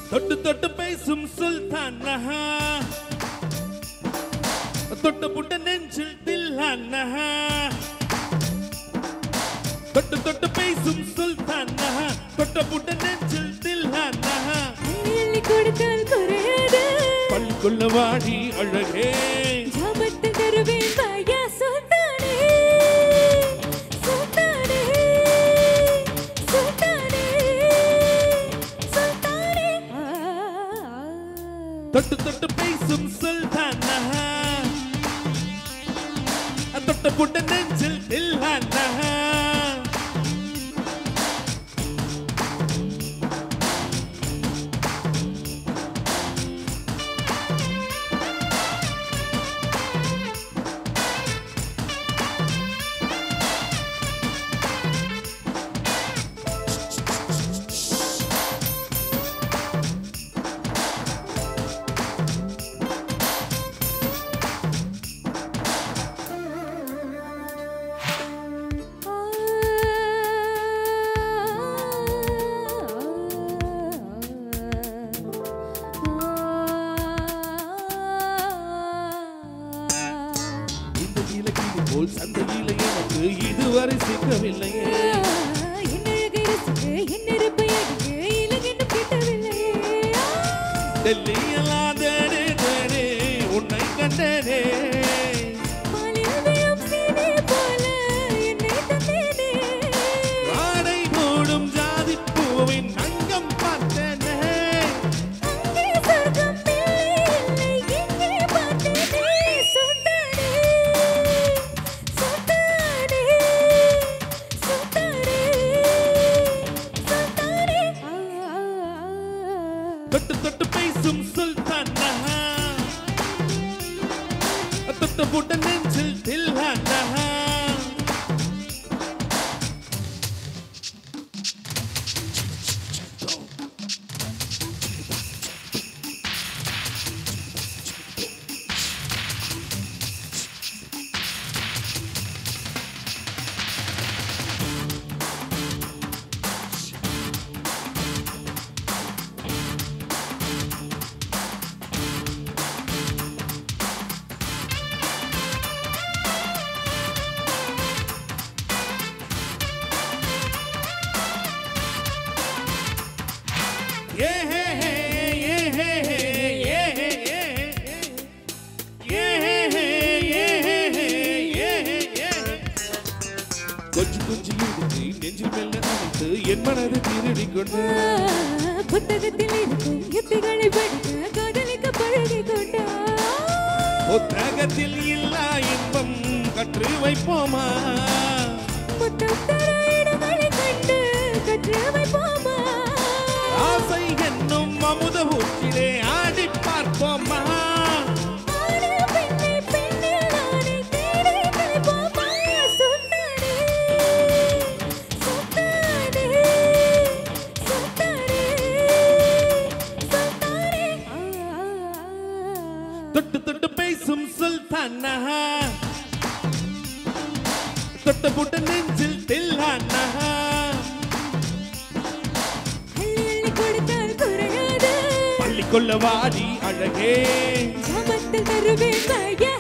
தொட்டு தொட்டு பேசும் சுல்தானா தொட்டு புட்ட நெஞ்சில் தில்லானா தொட்டு தொட்டு பேசும் சுல்தானா தொட்டு புட்ட நெஞ்சில் தில்லானா அள்ளி கொடுத்தால் குறையாது பள்ளிக்குள்ள வாடி அழகே ஜாபத்து தருவேன் பாயா சுல்தானே சுல்தானே சுல்தானே சுல்தானே தொட்டு தொட்டு பேசும் சுல்தானா தொட்டு புட்ட நெஞ்சில் தில்லானா சந்தையில எனக்கு இதுவரை சிக்கவில்லையே டெல்லியெல்லாம் தேடே தேடே உன்னை கண்டனே வாடை போடும் ஜாதி பூவின் அங்கம் பார்த்தனே தொட்டு தொட்டு பேசும் சுல்தானா தொட்டு புட்ட நெஞ்சில் தில்லானா கொஞ்சம் கொஞ்சம் இருக்கு நெஞ்சில் மெல்ல அணைத்து என் மனதை திருடி கொண்டு புத்தகத்தில் இருக்கும் யுத்திகளை படித்து காதலிக்க பழகி கொண்டா புத்தகத்தில் இல்லா இன்பம் கற்று வைப்போமா புத்தகத்தர இடங்களை கண்டு கற்று வைப்போமா ஆசை என்னும் அமுத ஊற்றிலே ஆடி பார்ப்போமா தொட்டு தொட்டு பேசும் சுல்தானா தொட்டு புட்ட நெஞ்சில் தில்லானா அள்ளி கொடுத்தால் குறையாது பள்ளிக்குள்ள வாடி அழகே ஜாபத்தில் தருவேன் பாயா